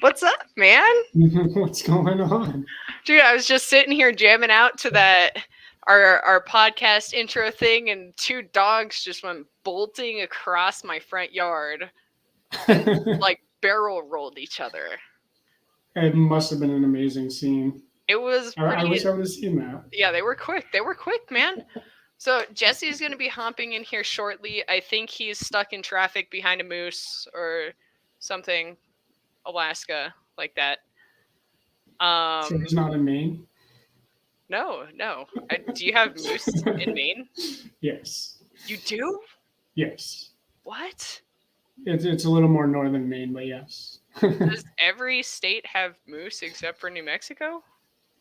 What's up, man? What's going on? Dude, I was just sitting here jamming out to that our podcast intro thing, and two dogs just went bolting across my front yard and like barrel rolled each other. It must have been an amazing scene. It was I pretty. wish I would have seen that. Yeah, they were quick. They were quick, man. So Jesse's gonna be hopping in here shortly. I think he's stuck in traffic behind a moose or something, Alaska, like that. So Um, he's not in Maine? no, no. Do you have moose in Maine? Yes. You do? Yes. What? It's a little more northern Maine, but yes. Does every state have moose except for New Mexico?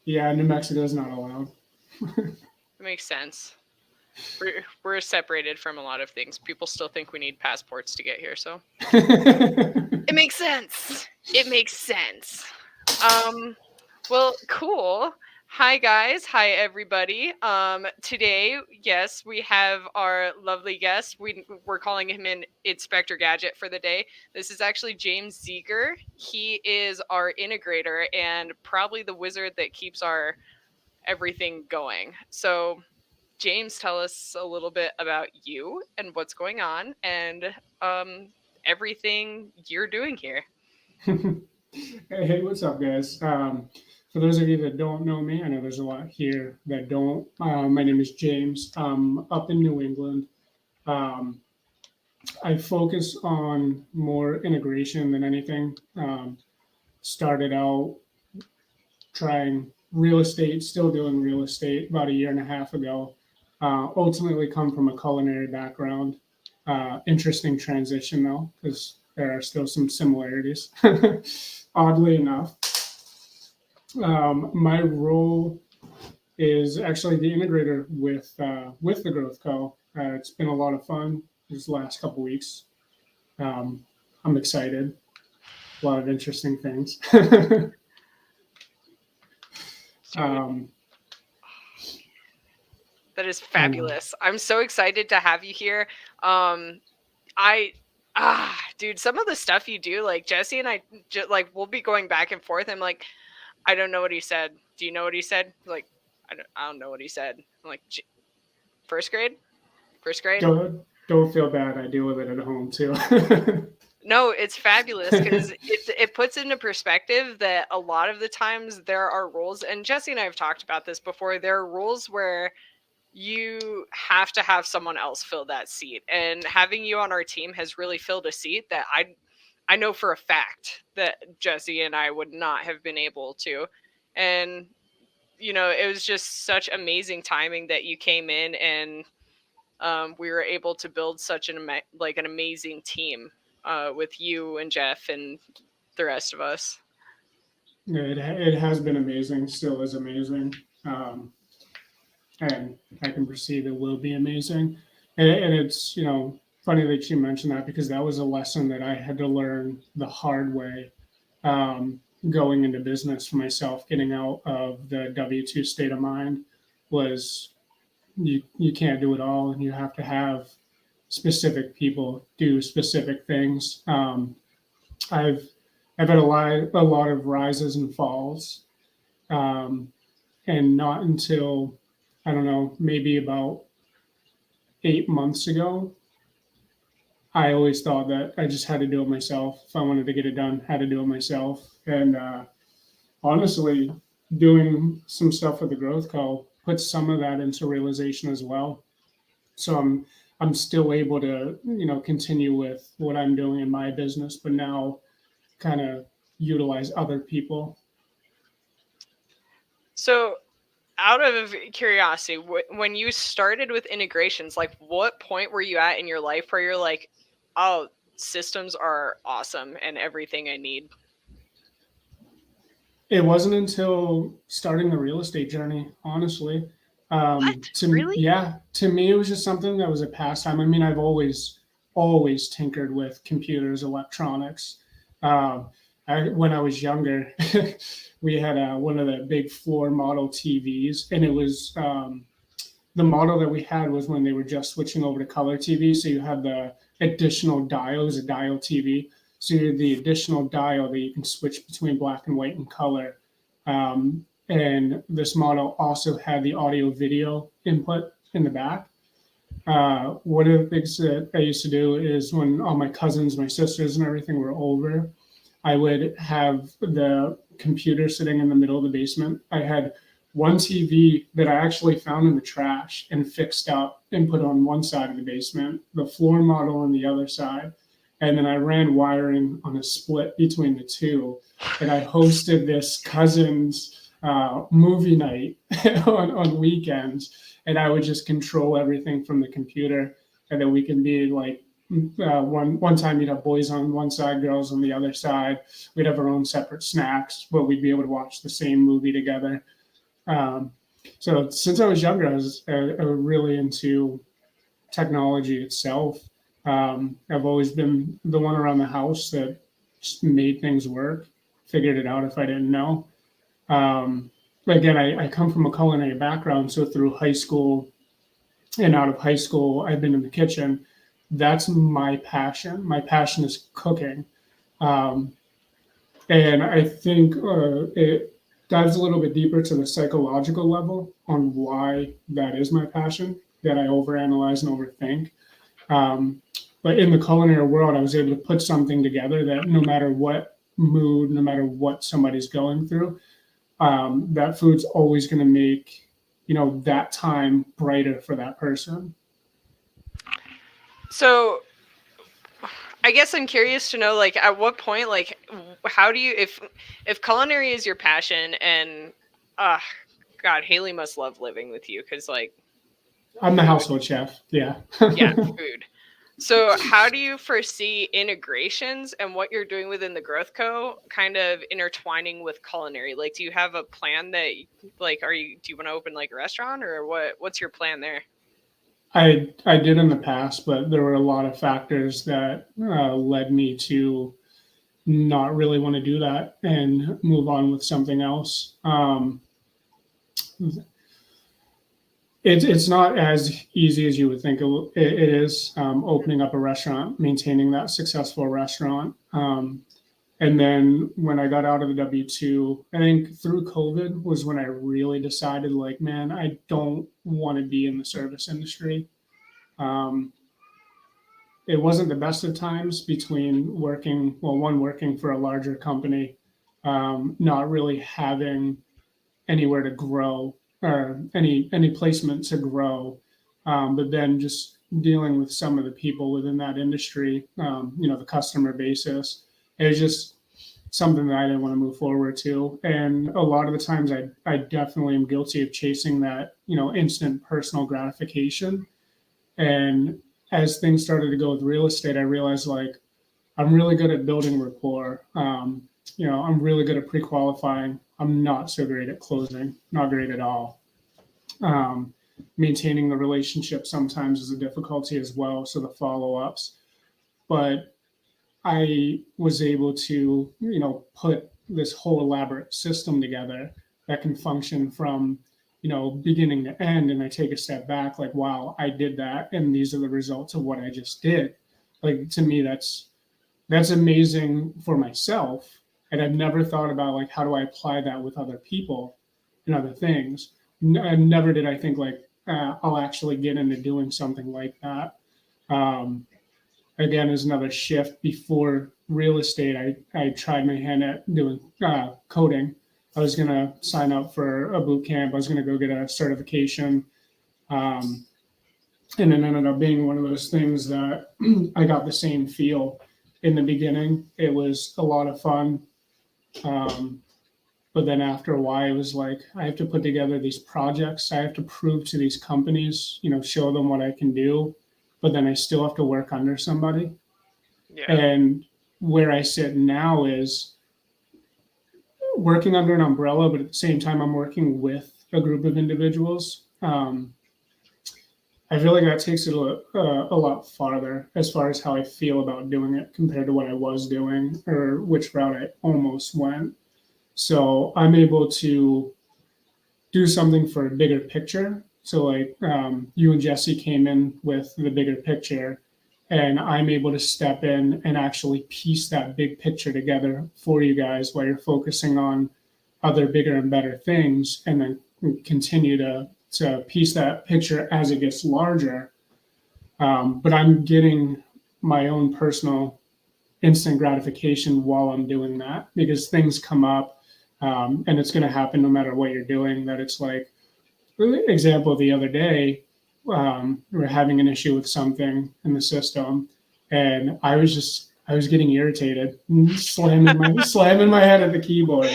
Yeah, New Mexico's not allowed. It makes sense. We're separated from a lot of things. People still think we need passports to get here, so it makes sense. It makes sense. Well, cool. Hi guys, hi everybody. Today, yes, we have our lovely guest. We're calling him an Inspector Gadget for the day. This is actually James Zieger. He is our integrator and probably the wizard that keeps our everything going. So, James, tell us a little bit about you and what's going on and everything you're doing here. Hey, what's up, guys? For those of you that don't know me, I know there's a lot here that don't. My name is James. I'm up in New England. Um, I focus on more integration than anything. Started out trying real estate, still doing real estate about a year and a half ago. Ultimately, come from a culinary background. Interesting transition though, because there are still some similarities. Oddly enough, my role is actually the integrator with the Growth Co. It's been a lot of fun these last couple weeks. Um, I'm excited. A lot of interesting things. Dude, um, that is I know. fabulous. I'm so excited to have you here. I dude, some of the stuff you do, like Jesse and I, like we'll be going back and forth. I'm like, I don't know what he said. Do you know what he said? Like, I don't know what he said. I'm like, first grade, first grade. Don't feel bad. I deal with it at home too. No, it's fabulous because it puts into perspective that a lot of the times there are roles, and Jesse and I have talked about this before. There are roles where you have to have someone else fill that seat, and having you on our team has really filled a seat that I know for a fact that Jesse and I would not have been able to. And it was just such amazing timing that you came in, and we were able to build such an amazing team with you and Jeff and the rest of us. It has been amazing. Still is amazing. And I can perceive it will be amazing. And it's funny that you mentioned that because that was a lesson that I had to learn the hard way, going into business for myself. Getting out of the W-2 state of mind was you can't do it all, and you have to have specific people do specific things. I've I've had a lot of rises and falls, um, and not until I don't know, maybe about 8 months ago, I always thought that I just had to do it myself. If I wanted to get it done, had to do it myself. And honestly, doing some stuff with the Growth Co. puts some of that into realization as well. So I'm still able to continue with what I'm doing in my business, but now kind of utilize other people. So, out of curiosity, when you started with integrations, like what point were you at in your life where you're like, oh, systems are awesome and everything I need? It wasn't until starting the real estate journey, honestly. What? To Really? Yeah, to me, it was just something that was a pastime. I mean, I've always tinkered with computers, electronics. Um, when I was younger, we had one of the big floor model TVs, and it was the model that we had was when they were just switching over to color TV. So you had the additional dial, it was a dial TV. So the additional dial that you can switch between black and white and color. And this model also had the audio video input in the back. One of the things that I used to do is when all my cousins, my sisters, and everything were over, I would have the computer sitting in the middle of the basement. I had one TV that I actually found in the trash and fixed up and put on one side of the basement, the floor model on the other side. And then I ran wiring on a split between the two. And I hosted this cousin's movie night on weekends. And I would just control everything from the computer. And then we can be like, one time you'd have boys on one side, girls on the other side. We'd have our own separate snacks, but we'd be able to watch the same movie together. So since I was younger, I was really into technology itself. I've always been the one around the house that just made things work, figured it out if I didn't know. Again, I come from a culinary background, so through high school and out of high school, I've been in the kitchen. That's my passion. My passion is cooking. And I think it dives a little bit deeper to the psychological level on why that is my passion, that I overanalyze and overthink. But in the culinary world, I was able to put something together that no matter what mood, no matter what somebody's going through, that food's always going to make, that time brighter for that person. So I guess I'm curious to know, like, at what point, like, how do you, if culinary is your passion, and God, Haley must love living with you because, like, I'm the household chef. Yeah. Yeah, food. So how do you foresee integrations and what you're doing within the Growth Co. kind of intertwining with culinary? Like, do you have a plan that, like, do you want to open like a restaurant, or what's your plan there? I did in the past, but there were a lot of factors that led me to not really want to do that and move on with something else. It's not as easy as you would think it is, opening up a restaurant, maintaining that successful restaurant. And then when I got out of the W-2, I think through COVID was when I really decided, like, man, I don't want to be in the service industry. It wasn't the best of times between working for a larger company, not really having anywhere to grow or any placement to grow, but then just dealing with some of the people within that industry, the customer basis. It was just something that I didn't want to move forward to. And a lot of the times I definitely am guilty of chasing that, instant personal gratification. And as things started to go with real estate, I realized, like, I'm really good at building rapport. I'm really good at pre-qualifying. I'm not so great at closing, not great at all. Maintaining the relationship sometimes is a difficulty as well, so the follow-ups. But I was able to, put this whole elaborate system together that can function from, beginning to end. And I take a step back, like, wow, I did that, and these are the results of what I just did. Like, to me, that's amazing for myself. And I've never thought about, like, how do I apply that with other people and other things. Never did I think, like, I'll actually get into doing something like that. Again, is another shift. Before real estate, I tried my hand at doing coding. I was going to sign up for a boot camp. I was going to go get a certification. And it ended up being one of those things that I got the same feel in the beginning. It was a lot of fun. But then after a while, it was like, I have to put together these projects. I have to prove to these companies, show them what I can do. But then I still have to work under somebody. Yeah. And where I sit now is working under an umbrella, but at the same time, I'm working with a group of individuals. I feel like that takes it a lot farther as far as how I feel about doing it compared to what I was doing or which route I almost went. So I'm able to do something for a bigger picture. So, like, you and Jesse came in with the bigger picture, and I'm able to step in and actually piece that big picture together for you guys while you're focusing on other bigger and better things, and then continue to piece that picture as it gets larger. But I'm getting my own personal instant gratification while I'm doing that, because things come up, and it's going to happen no matter what you're doing. That it's like, example, the other day, we were having an issue with something in the system, and I was getting irritated, slamming my head at the keyboard.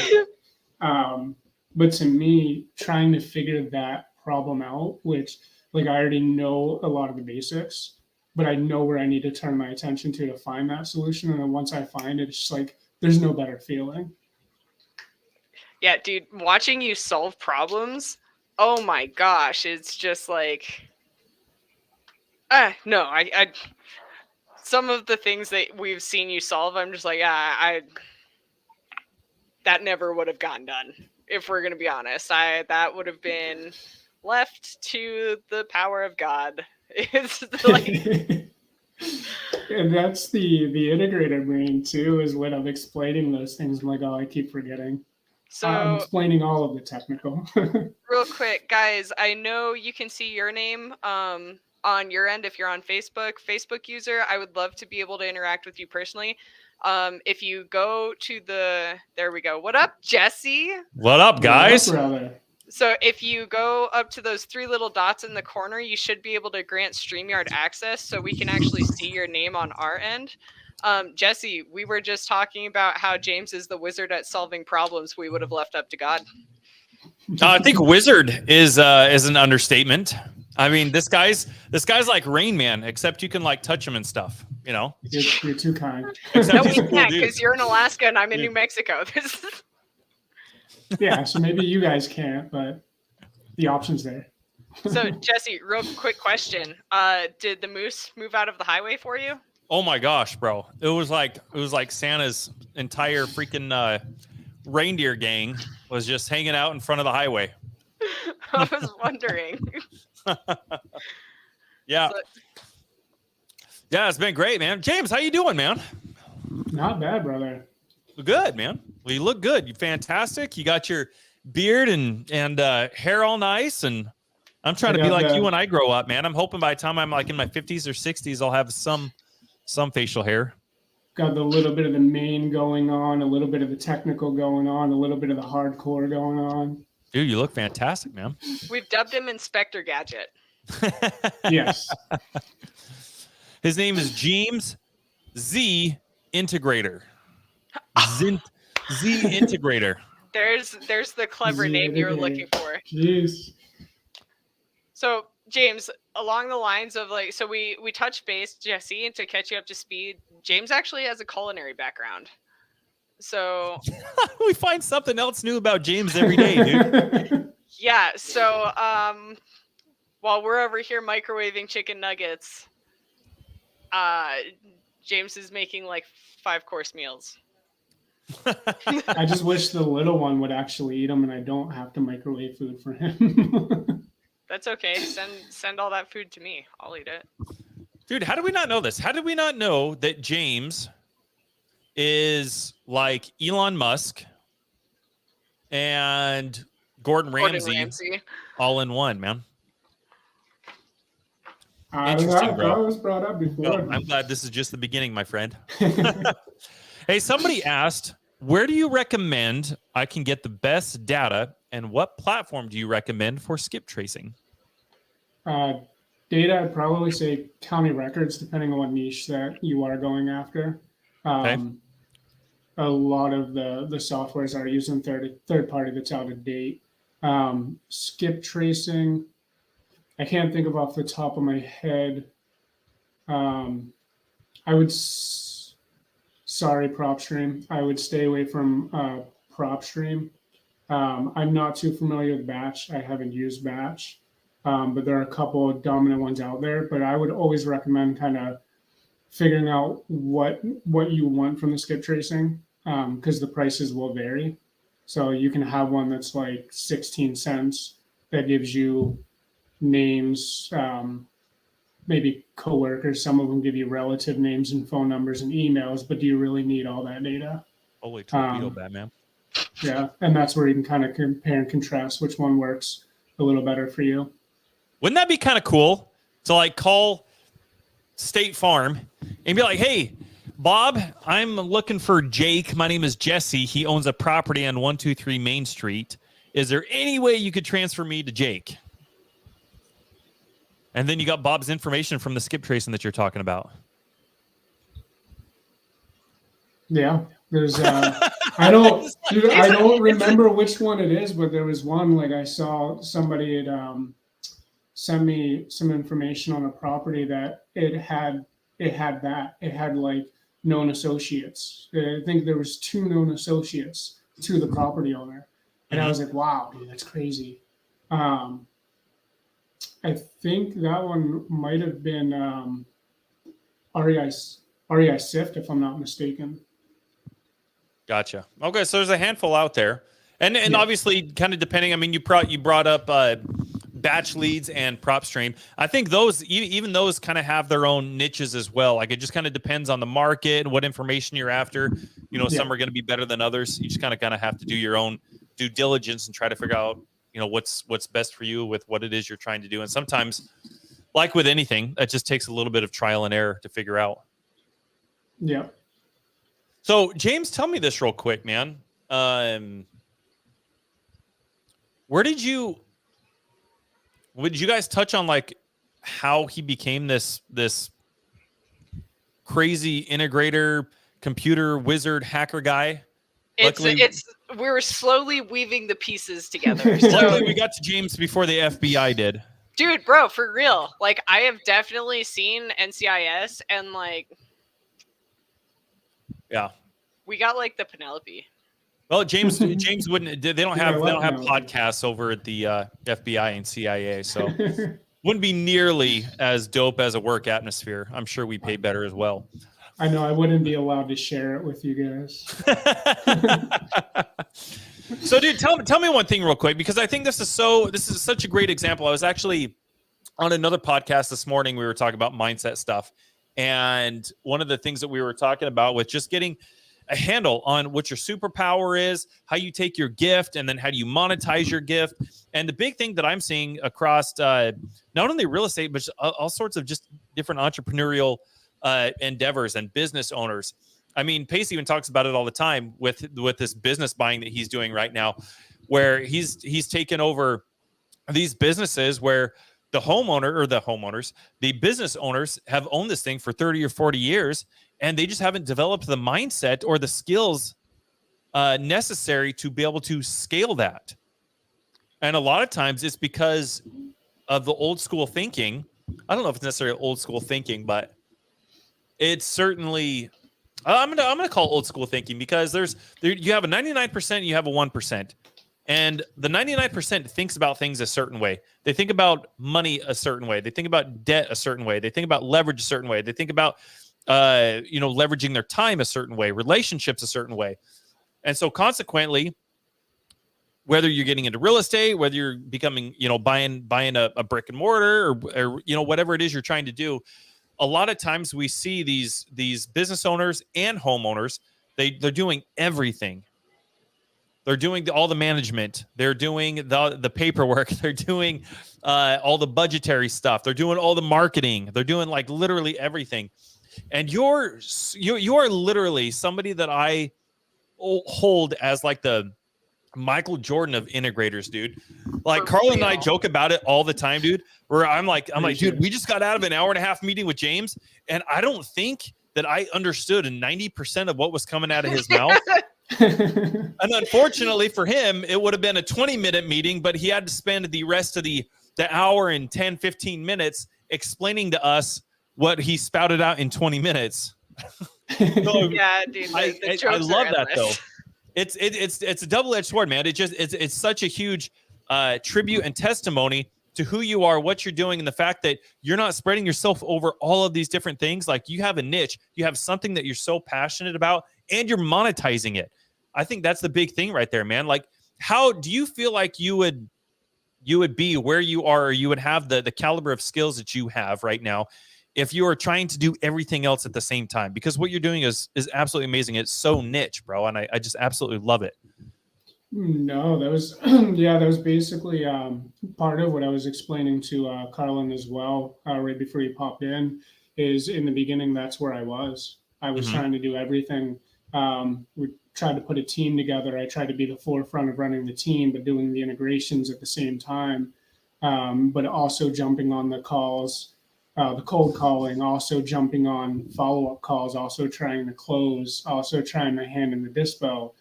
But to me, trying to figure that problem out, which like I already know a lot of the basics, but I know where I need to turn my attention to find that solution. And then once I find it, it's just like there's no better feeling. Yeah, dude, watching you solve problems, oh my gosh, it's just like, no, I some of the things that we've seen you solve, I'm just like, that never would have gotten done. If we're gonna be honest, that would have been left to the power of God. It's like, and that's the integrator brain too, is when I'm explaining those things, I'm like, oh, I keep forgetting. so I'm explaining all of the technical. real quick, guys, I know you can see your name on your end if you're on Facebook user. I would love to be able to interact with you personally. If you go to there we go. What up, Jesse? What up, guys? What up, brother? So if you go up to those 3 little dots in the corner, you should be able to grant StreamYard access so we can actually see your name on our end. Jesse, we were just talking about how James is the wizard at solving problems we would have left up to God. I think wizard is an understatement. I mean, this guy's like Rain Man, except you can like touch him and stuff. You know, you're too kind. No, we can't, because you're in Alaska and I'm in New Mexico. Yeah, so maybe you guys can't, but the option's there. So, Jesse, real quick question. Did the moose move out of the highway for you? Oh my gosh, bro. It was like Santa's entire freaking reindeer gang was just hanging out in front of the highway. I was wondering. Yeah. Yeah, it's been great, man. James, how you doing, man? Not bad, brother. Good, man. Well, you look good. You're fantastic. You got your beard and hair all nice, and I'm trying to be like you when I grow up, man. I'm hoping by the time I'm like in my 50s or 60s, I'll have some facial hair. Got the little bit of the mane going on, a little bit of the technical going on, a little bit of the hardcore going on. Dude, you look fantastic, man. We've dubbed him Inspector Gadget. Yes. His name is James Z Integrator. Z Integrator. There's the clever name you were looking for. Jeez. So, James, along the lines of like, so we touched base, Jesse, and to catch you up to speed, James actually has a culinary background. So we find something else new about James every day, dude. Yeah. So while we're over here microwaving chicken nuggets, James is making like 5-course meals. I just wish the little one would actually eat them, and I don't have to microwave food for him. That's okay. Send all that food to me. I'll eat it. Dude, how did we not know this? How did we not know that James is like Elon Musk and Gordon Ramsay all in one, man? Interesting, bro. That was brought up before. Oh, I'm glad this is just the beginning, my friend. Hey, somebody asked, where do you recommend I can get the best data, and what platform do you recommend for skip tracing? Data, I'd probably say county records, depending on what niche that you are going after. Okay. A lot of the softwares are using third party that's out of date. Skip tracing, I can't think of off the top of my head. I would, sorry, PropStream. I would stay away from PropStream. I'm not too familiar with Batch. I haven't used Batch, but there are a couple of dominant ones out there. But I would always recommend kind of figuring out what you want from the skip tracing, because the prices will vary. So you can have one that's like 16 cents that gives you names, maybe coworkers, some of them give you relative names and phone numbers and emails, but do you really need all that data? Holy torpedo, Batman. Yeah, and that's where you can kind of compare and contrast which one works a little better for you. Wouldn't that be kind of cool to like call State Farm and be like, hey, Bob, I'm looking for Jake. My name is Jesse. He owns a property on 123 Main Street. Is there any way you could transfer me to Jake? And then you got Bob's information from the skip tracing that you're talking about. Yeah, there's I don't remember which one it is, but there was one, like I saw somebody had sent me some information on a property that it had like known associates. I think there was 2 known associates to the property owner, and I was like, wow, dude, that's crazy. I think that one might have been REI Sift, if I'm not mistaken. Gotcha. Okay, so there's a handful out there, and Yeah. obviously, kind of depending. I mean, you brought up batch leads and prop stream. I think those even those kind of have their own niches as well. Like it just kind of depends on the market and what information you're after. You know, some are going to be better than others. You just kind of have to do your own due diligence and try to figure out, you know, what's best for you with what it is you're trying to do. And sometimes, like with anything, that just takes a little bit of trial and error to figure out. Yeah. So, James, tell me this real quick, man. Would you guys touch on like how he became this crazy integrator, computer wizard, hacker guy? We were slowly weaving the pieces together. So, luckily, we got to James before the FBI did. Dude, bro, for real. Like, I have definitely seen NCIS, and like, yeah, we got like the Penelope. Well, James wouldn't. They don't have Penelope. podcasts over at the FBI and CIA, so wouldn't be nearly as dope as a work atmosphere. I'm sure we pay better as well. I know I wouldn't be allowed to share it with you guys. So, dude, tell me one thing real quick, because I think this is such a great example. I was actually on another podcast this morning. We were talking about mindset stuff, and one of the things that we were talking about was just getting a handle on what your superpower is, how you take your gift, and then how do you monetize your gift. And the big thing that I'm seeing across not only real estate, but all sorts of just different entrepreneurial endeavors and business owners. I mean, Pace even talks about it all the time with this business buying that he's doing right now, where he's taken over these businesses where the business owners have owned this thing for 30 or 40 years, and they just haven't developed the mindset or the skills necessary to be able to scale that. And a lot of times it's because of the old school thinking. I don't know if it's necessarily old school thinking, but it's certainly, I'm gonna call it old school thinking, because you have a 99%, you have a 1%. And the 99% thinks about things a certain way. They think about money a certain way. They think about debt a certain way. They think about leverage a certain way. They think about leveraging their time a certain way, relationships a certain way. And so consequently, whether you're getting into real estate, whether you're becoming, buying a brick and mortar or whatever it is you're trying to do, a lot of times we see these business owners and homeowners, they're doing everything. They're doing all the management. They're doing the paperwork. They're doing all the budgetary stuff. They're doing all the marketing. They're doing like literally everything. And you are literally somebody that I hold as like the Michael Jordan of integrators, dude. Like Carl and I joke about it all the time, dude. Where I'm like, dude, we just got out of an hour and a half meeting with James, and I don't think that I understood 90% of what was coming out of his mouth. And unfortunately for him, it would have been a 20-minute meeting, but he had to spend the rest of the hour and 10, 15 minutes explaining to us what he spouted out in 20 minutes. So, yeah, dude. I love that though. It's a double-edged sword, man. It's such a huge tribute and testimony to who you are, what you're doing, and the fact that you're not spreading yourself over all of these different things. Like, you have a niche, you have something that you're so passionate about, and you're monetizing it. I think that's the big thing right there, man. Like, how do you feel like you would you would be where you are, or you would have the caliber of skills that you have right now if you are trying to do everything else at the same time, because what you're doing is absolutely amazing. It's so niche, bro. And I just absolutely love it. No, that was yeah, that was basically part of what I was explaining to Carlin as well, right before you popped in. Is in the beginning, that's where I was. I was trying to do everything. We tried to put a team together. I tried to be the forefront of running the team, but doing the integrations at the same time. But also jumping on the calls, the cold calling, also jumping on follow-up calls, also trying to close, also trying my hand in the dispo.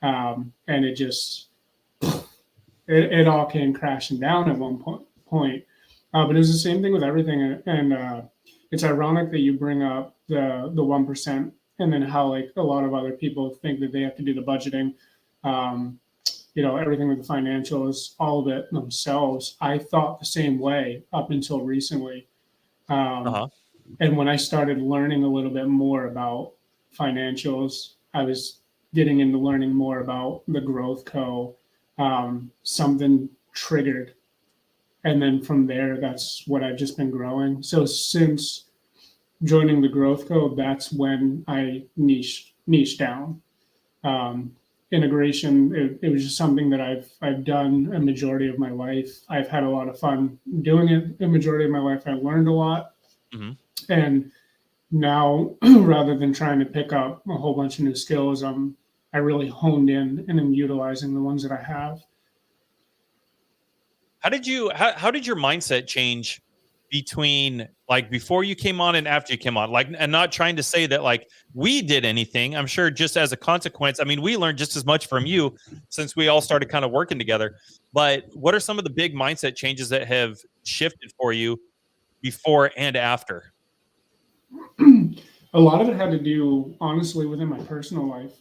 And it just it all came crashing down at one point. But it was the same thing with everything, and it's ironic that you bring up the 1%, and then how like a lot of other people think that they have to do the budgeting, everything with the financials, all of it themselves. I thought the same way up until recently, and when I started learning a little bit more about financials, I was getting into learning more about the growth co. Something triggered, and then from there, that's what I've just been growing. So since joining the growth co, that's when I niched down. Integration, it was just something that I've done a majority of my life. I've had a lot of fun doing it a majority of my life. I learned a lot, and now rather than trying to pick up a whole bunch of new skills, I really honed in and am utilizing the ones that I have. How did your mindset change between like before you came on and after you came on? Like, and not trying to say that like we did anything. I'm sure just as a consequence, I mean, we learned just as much from you since we all started kind of working together. But what are some of the big mindset changes that have shifted for you before and after? A lot of it had to do, honestly, within my personal life.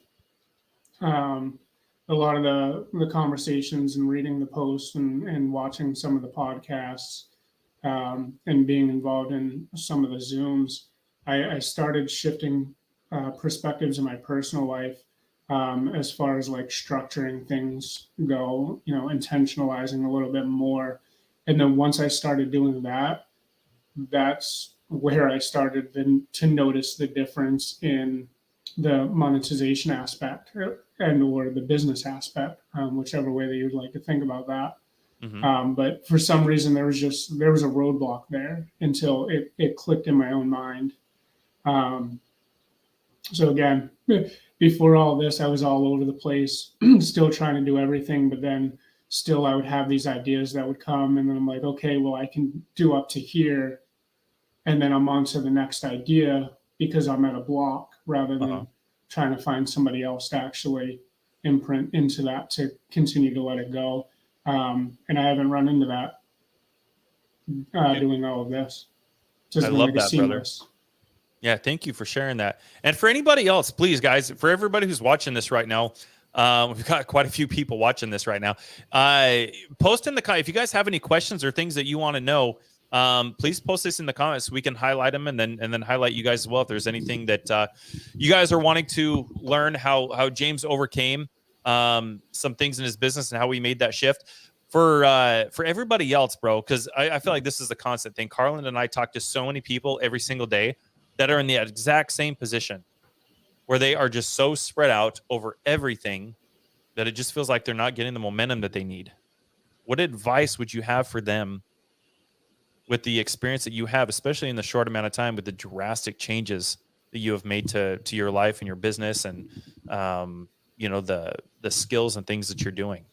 A lot of the conversations and reading the posts and watching some of the podcasts, and being involved in some of the Zooms, I started shifting perspectives in my personal life, as far as like structuring things go, intentionalizing a little bit more. And then once I started doing that, that's where I started then to notice the difference in the monetization aspect and or the business aspect, whichever way that you'd like to think about that. But for some reason, there was a roadblock there until it clicked in my own mind. So again, before all this, I was all over the place, still trying to do everything, but then still I would have these ideas that would come, and then I'm like, okay, well, I can do up to here, and then I'm on to the next idea because I'm at a block rather than trying to find somebody else to actually imprint into that to continue to let it go. And I haven't run into that doing all of this. I love that, brother. Yeah, thank you for sharing that. And for anybody else, please, guys, for everybody who's watching this right now, we've got quite a few people watching this right now. Post in the if you guys have any questions or things that you want to know, please post this in the comments so we can highlight them and then highlight you guys as well if there's anything that you guys are wanting to learn how James overcame some things in his business and how we made that shift. For everybody else, bro, because I feel like this is a constant thing. Carlin and I talk to so many people every single day that are in the exact same position where they are just so spread out over everything that it just feels like they're not getting the momentum that they need. What advice would you have for them with the experience that you have, especially in the short amount of time with the drastic changes that you have made to your life and your business and, the skills and things that you're doing?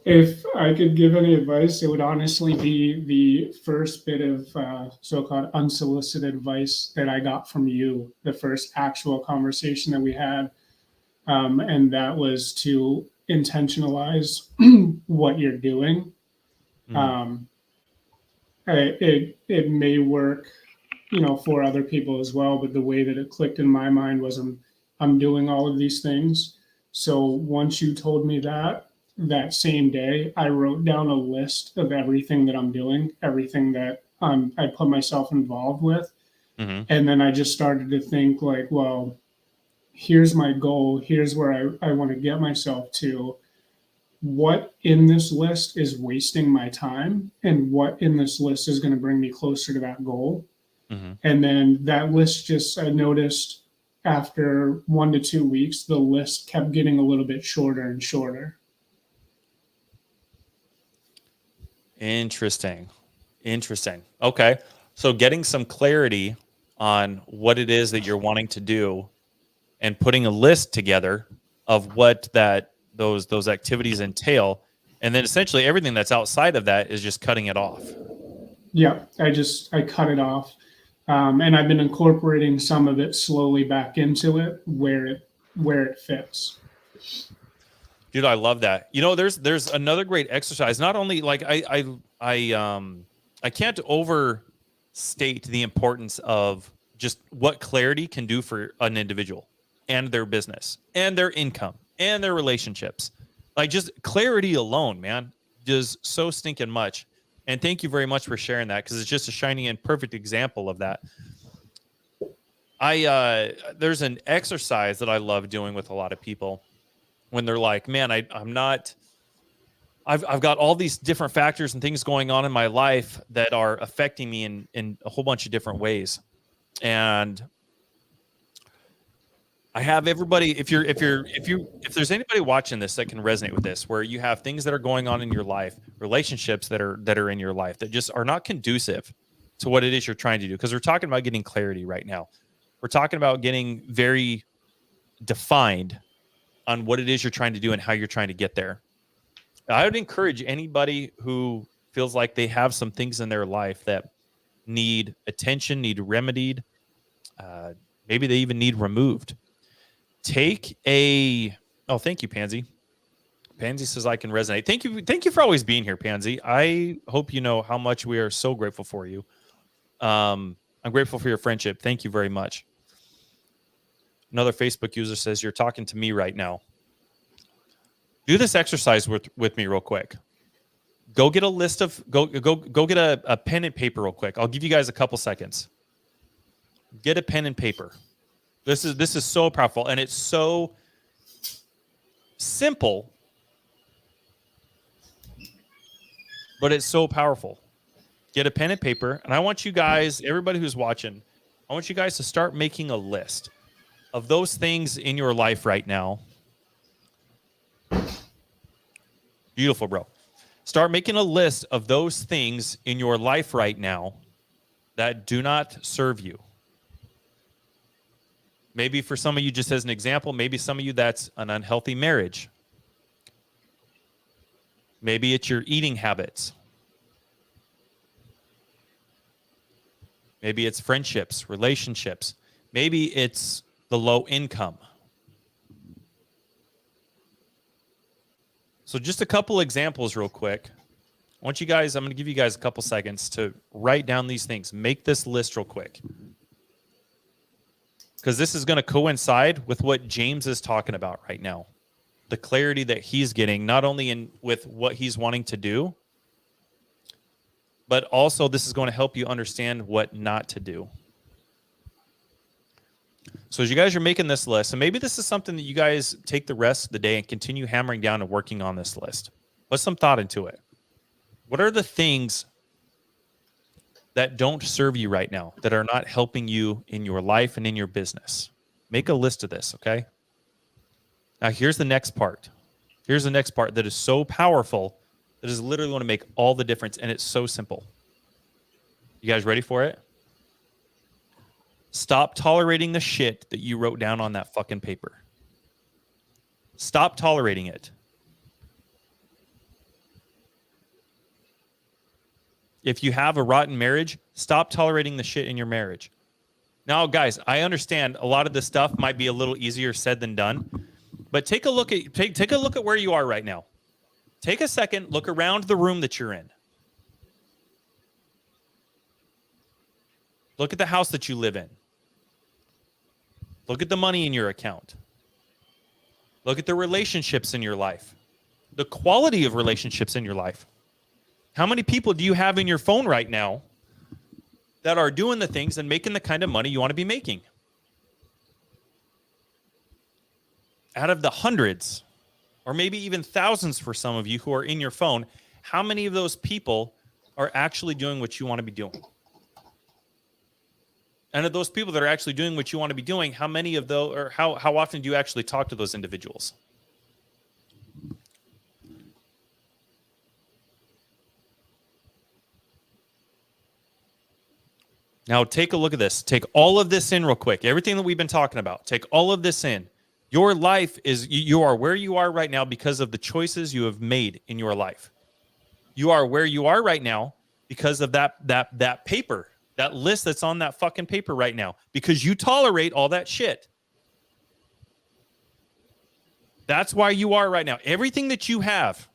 If I could give any advice, it would honestly be the first bit of so-called unsolicited advice that I got from you, the first actual conversation that we had. And that was to intentionalize what you're doing. It may work, for other people as well, but the way that it clicked in my mind was I'm doing all of these things. So once you told me that same day, I wrote down a list of everything that I'm doing, everything that I put myself involved with. And then I just started to think like, well, here's my goal. Here's where I want to get myself to. what in this list is wasting my time and what in this list is going to bring me closer to that goal. Mm-hmm. And then that list just, I noticed after 1 to 2 weeks, the list kept getting a little bit shorter and shorter. Interesting. Okay. So getting some clarity on what it is that you're wanting to do and putting a list together of what those activities entail, and then essentially everything that's outside of that is just cutting it off. Yeah, I cut it off. And I've been incorporating some of it slowly back into it where it fits. Dude, I love that. You know, there's another great exercise. Not only like I can't overstate the importance of just what clarity can do for an individual and their business and their income and their relationships. Like just clarity alone, man, does so stinking much. And thank you very much for sharing that, because it's just a shining and perfect example of that. There's an exercise that I love doing with a lot of people when they're like, man, I've got all these different factors and things going on in my life that are affecting me in a whole bunch of different ways. And I have everybody, if there's anybody watching this that can resonate with this, where you have things that are going on in your life, relationships that are in your life that just are not conducive to what it is you're trying to do. Because we're talking about getting clarity right now. We're talking about getting very defined on what it is you're trying to do and how you're trying to get there. I would encourage anybody who feels like they have some things in their life that need attention, need remedied, maybe they even need removed. Thank you, Pansy. Pansy says I can resonate. Thank you for always being here, Pansy. I hope you know how much we are so grateful for you. I'm grateful for your friendship. Thank you very much. Another Facebook user says, you're talking to me right now. Do this exercise with me real quick. Go get a list of go get a pen and paper real quick. I'll give you guys a couple seconds. Get a pen and paper. This is so powerful, and it's so simple, but it's so powerful. Get a pen and paper, and I want you guys, everybody who's watching, I want you guys to start making a list of those things in your life right now. Beautiful, bro. Start making a list of those things in your life right now that do not serve you. Maybe for some of you, just as an example, maybe some of you that's an unhealthy marriage. Maybe it's your eating habits. Maybe it's friendships, relationships. Maybe it's the low income. So just a couple examples real quick. I'm going to give you guys a couple seconds to write down these things. Make this list real quick, because this is going to coincide with what James is talking about right now. The clarity that he's getting, not only with what he's wanting to do, but also this is going to help you understand what not to do. So as you guys are making this list, and maybe this is something that you guys take the rest of the day and continue hammering down and working on this list. Put some thought into it. What are the things that don't serve you right now, that are not helping you in your life and in your business? Make a list of this, okay? Now, here's the next part. Here's the next part that is so powerful that is literally going to make all the difference, and it's so simple. You guys ready for it? Stop tolerating the shit that you wrote down on that fucking paper. Stop tolerating it. If you have a rotten marriage, stop tolerating the shit in your marriage. Now, guys, I understand a lot of this stuff might be a little easier said than done, but take a look at where you are right now. Take a second, look around the room that you're in. Look at the house that you live in. Look at the money in your account. Look at the relationships in your life. The quality of relationships in your life. How many people do you have in your phone right now that are doing the things and making the kind of money you want to be making? Out of the hundreds, or maybe even thousands for some of you who are in your phone, how many of those people are actually doing what you want to be doing? And of those people that are actually doing what you want to be doing, how many of those, or how often do you actually talk to those individuals? Now take a look at this. Take all of this in real quick. Everything that we've been talking about. Take all of this in. Your life is, you are where you are right now because of the choices you have made in your life. You are where you are right now because of that paper, that list that's on that fucking paper right now, because you tolerate all that shit. That's why you are right now. Everything that you have,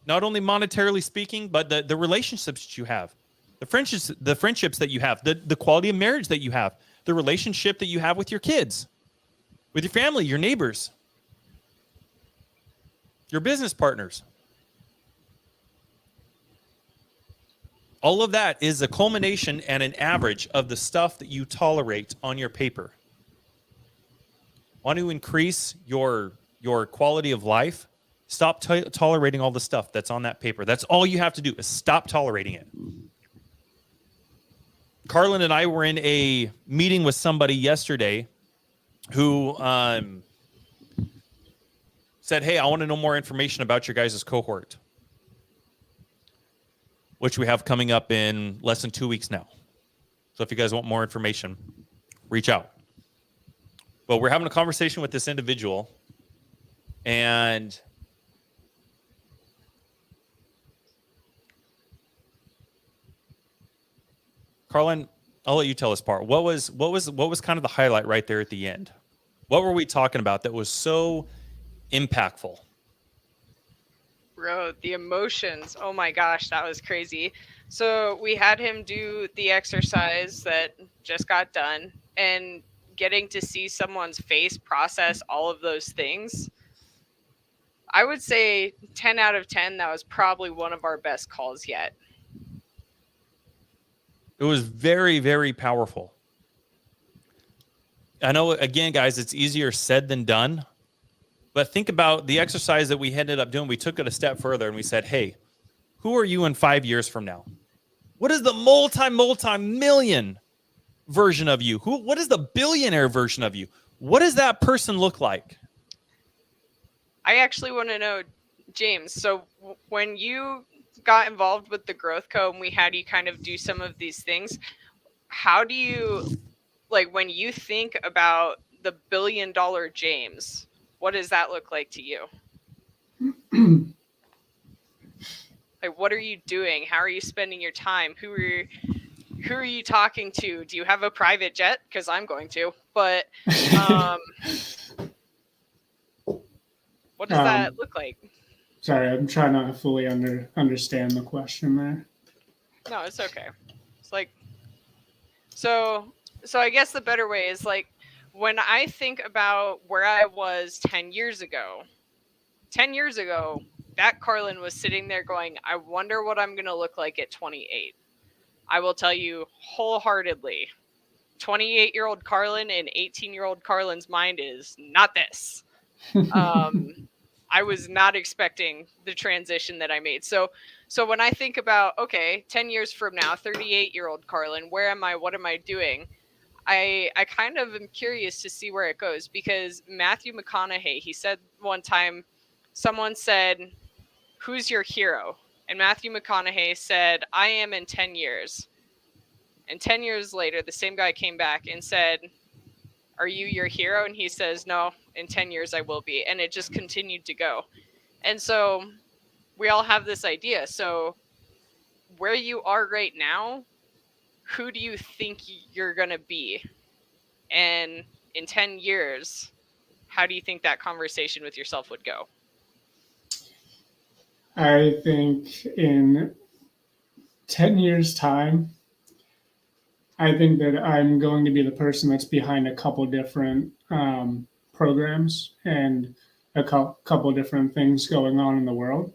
not only monetarily speaking, but the relationships that you have, the friendships that you have, the quality of marriage that you have, the relationship that you have with your kids, with your family, your neighbors, your business partners. All of that is a culmination and an average of the stuff that you tolerate on your paper. Want to increase your quality of life? Stop tolerating all the stuff that's on that paper. That's all you have to do is stop tolerating it. Carlin and I were in a meeting with somebody yesterday who said, hey, I want to know more information about your guys' cohort, which we have coming up in less than 2 weeks now. So if you guys want more information, reach out. But we're having a conversation with this individual, and Carlin, I'll let you tell this part. What was kind of the highlight right there at the end? What were we talking about that was so impactful? Bro, the emotions. Oh my gosh, that was crazy. So we had him do the exercise that just got done, and getting to see someone's face process all of those things. I would say 10 out of 10, that was probably one of our best calls yet. It was very, very powerful. I know, again, guys, it's easier said than done. But think about the exercise that we ended up doing. We took it a step further and we said, hey, who are you in 5 years from now? What is the multi-million version of you? What is the billionaire version of you? What does that person look like? I actually want to know, James, so when you got involved with the Growth Co and we had you kind of do some of these things, how do you, like, when you think about the $1 billion James, what does that look like to you? Like, what are you doing? How are you spending your time? Who are you talking to? Do you have a private jet? Because I'm going to. But what does that look like? Sorry, I'm trying to fully understand the question there. No, it's okay. It's like, so I guess the better way is, like, when I think about where I was 10 years ago, that Carlin was sitting there going, I wonder what I'm going to look like at 28. I will tell you wholeheartedly, 28-year-old Carlin and 18-year-old Carlin's mind is not this. I was not expecting the transition that I made. So when I think about, okay, 10 years from now, 38-year-old Carlin, where am I? What am I doing? I kind of am curious to see where it goes, because Matthew McConaughey, he said one time, someone said, who's your hero? And Matthew McConaughey said, I am in 10 years. And 10 years later, the same guy came back and said, are you your hero? And he says, no, in 10 years I will be. And it just continued to go. And so we all have this idea. So where you are right now, who do you think you're going to be? And in 10 years, how do you think that conversation with yourself would go? I think in 10 years' time, I think that I'm going to be the person that's behind a couple different programs and a couple different things going on in the world.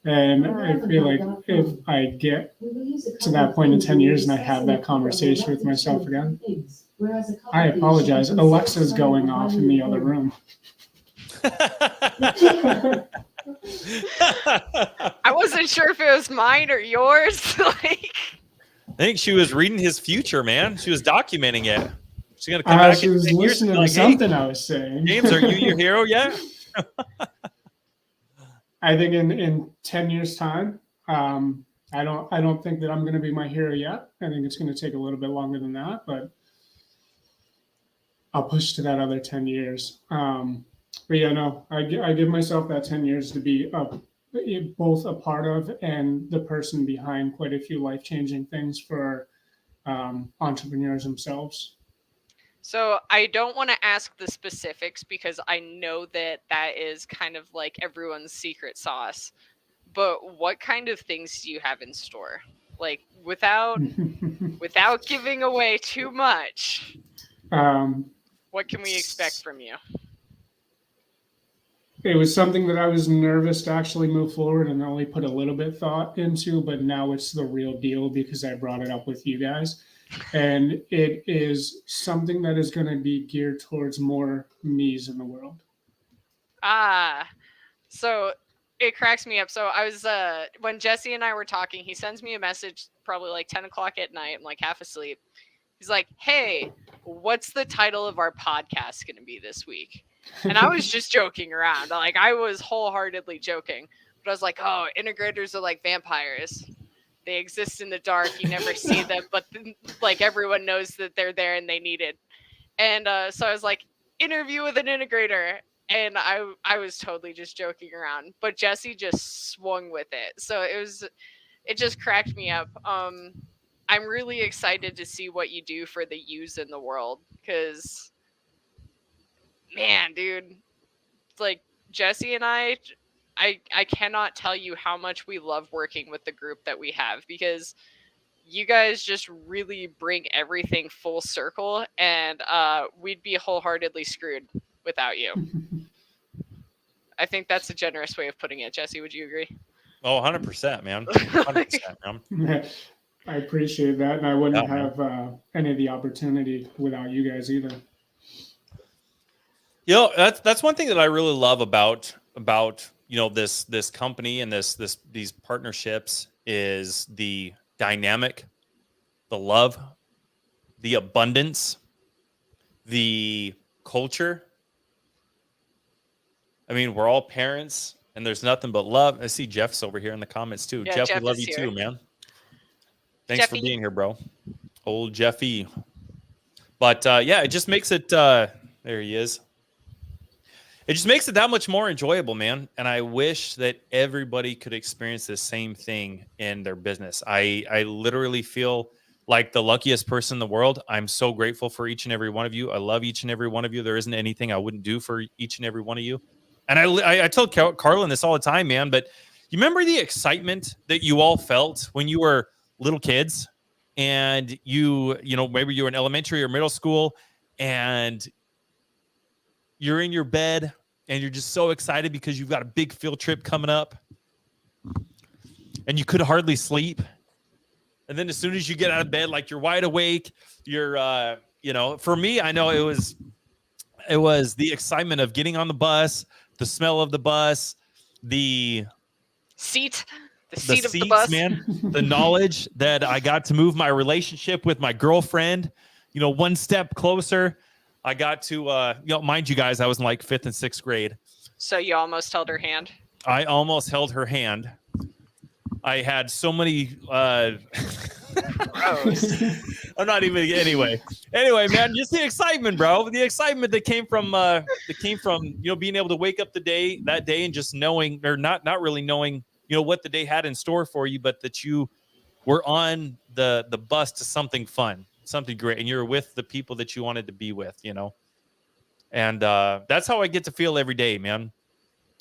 And I feel like if I get to that point in 10 years and I have that conversation with myself again, I apologize. Alexa's going off in the other room. I wasn't sure if it was mine or yours. Like, I think she was reading his future, man. She was documenting it. She's gonna come back. She was listening to something I was saying. James, are you your hero yet? I think in 10 years' time, I don't think that I'm going to be my hero yet. I think it's going to take a little bit longer than that, but I'll push to that other 10 years. But yeah, no, I give myself that 10 years to be both a part of and the person behind quite a few life-changing things for entrepreneurs themselves. so I don't want to ask the specifics because I know that is kind of like everyone's secret sauce. But what kind of things do you have in store? Like without giving away too much, what can we expect from you? It was something that I was nervous to actually move forward and only put a little bit thought into, but now it's the real deal because I brought it up with you guys. And it is something that is going to be geared towards more me's in the world. So it cracks me up. So I was, when Jesse and I were talking, he sends me a message probably like 10 o'clock at night. I'm like half asleep. He's like, hey, what's the title of our podcast going to be this week? And I was just joking around. Like, I was wholeheartedly joking. But I was like, oh, integrators are like vampires. They exist in the dark. You never see them. But, like, everyone knows that they're there and they need it. And so I was like, interview with an integrator. And I was totally just joking around. But Jesse just swung with it. So it just cracked me up. I'm really excited to see what you do for the youths in the world. Because, man, dude, like Jesse and I cannot tell you how much we love working with the group that we have, because you guys just really bring everything full circle, and we'd be wholeheartedly screwed without you. I think that's a generous way of putting it. Jesse, would you agree? Oh, 100%, man. 100%, man. I appreciate that, and I wouldn't have any of the opportunity without you guys either. You know, that's one thing that I really love about you know this company and these partnerships is the dynamic, the love, the abundance, the culture. I mean, we're all parents, and there's nothing but love. I see Jeff's over here in the comments too. Yeah, Jeff, we love you here too, man. Thanks Jeffy. for being here, bro. Old Jeffy. But yeah, it just makes it. There he is. It just makes it that much more enjoyable, man. And I wish that everybody could experience the same thing in their business. I literally feel like the luckiest person in the world. I'm so grateful for each and every one of you. I love each and every one of you. There isn't anything I wouldn't do for each and every one of you. And I tell Carlin this all the time, man. But you remember the excitement that you all felt when you were little kids, and you know, maybe you were in elementary or middle school, and you're in your bed and you're just so excited because you've got a big field trip coming up and you could hardly sleep. And then as soon as you get out of bed, like you're wide awake, you're, you know, for me, I know it was the excitement of getting on the bus, the smell of the bus, the seat of the bus, man, the knowledge that I got to move my relationship with my girlfriend, you know, one step closer. I got to, you know, mind you guys, I was in like 5th and 6th grade. So you almost held her hand? I almost held her hand. I had so many, gross. I'm not even, anyway, man, just the excitement, bro. The excitement that came from, you know, being able to wake up that day and just knowing, or not really knowing, you know, what the day had in store for you, but that you were on the bus to something fun, something great, and you're with the people that you wanted to be with, you know. And that's how I get to feel every day, man.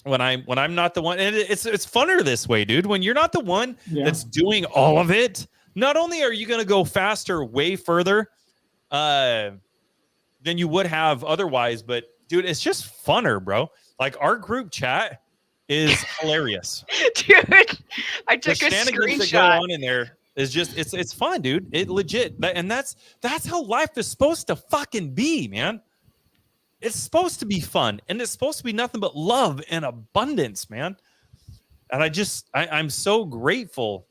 When I'm not the one, and it's funner this way, dude. When you're not the one that's doing all of it, not only are you going to go faster, way further than you would have otherwise, but dude, it's just funner, bro. Like our group chat is hilarious. Dude, I took a screenshot. That go on in there is just it's fun, dude. It legit, and that's how life is supposed to fucking be, man. It's supposed to be fun, and it's supposed to be nothing but love and abundance, man. And I'm so grateful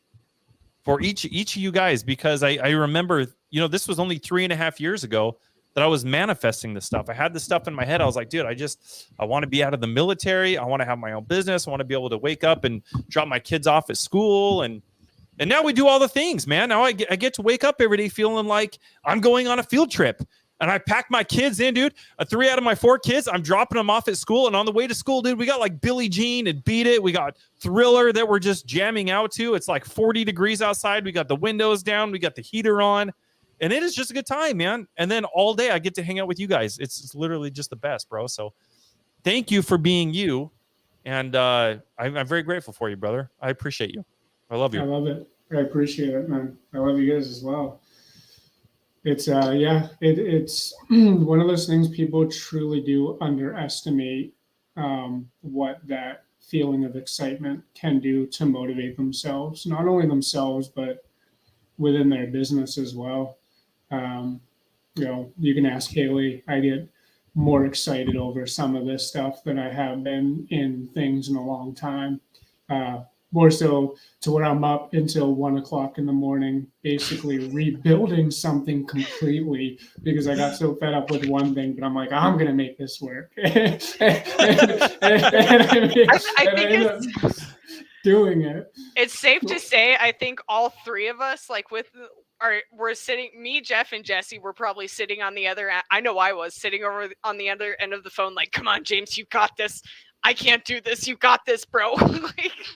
for each of you guys, because I remember, this was only 3.5 years ago that I was manifesting this stuff. I had this stuff in my head. I was like, dude, I want to be out of the military. I want to have my own business. I want to be able to wake up and drop my kids off at school. And now we do all the things, man. Now I get to wake up every day feeling like I'm going on a field trip. And I pack my kids in, dude. 3 out of my 4 kids, I'm dropping them off at school. And on the way to school, dude, we got like Billie Jean and Beat It. We got Thriller that we're just jamming out to. It's like 40 degrees outside. We got the windows down. We got the heater on. And it is just a good time, man. And then all day I get to hang out with you guys. It's literally just the best, bro. So thank you for being you. And I'm very grateful for you, brother. I appreciate you. I love you. I love it. I appreciate it, man. I love you guys as well. It's it's one of those things people truly do underestimate, what that feeling of excitement can do to motivate themselves, not only themselves, but within their business as well. You can ask Haley. I get more excited over some of this stuff than I have been in things in a long time. More so to where I'm up until 1 o'clock in the morning, basically rebuilding something completely because I got so fed up with one thing. But I'm like, I'm gonna make this work, and I end up doing it. It's safe to say, I think all 3 of us, like we're sitting, me, Jeff, and Jesse, were probably sitting on the other end. I know I was sitting over on the other end of the phone, like, come on, James, you got this. I can't do this. You got this, bro.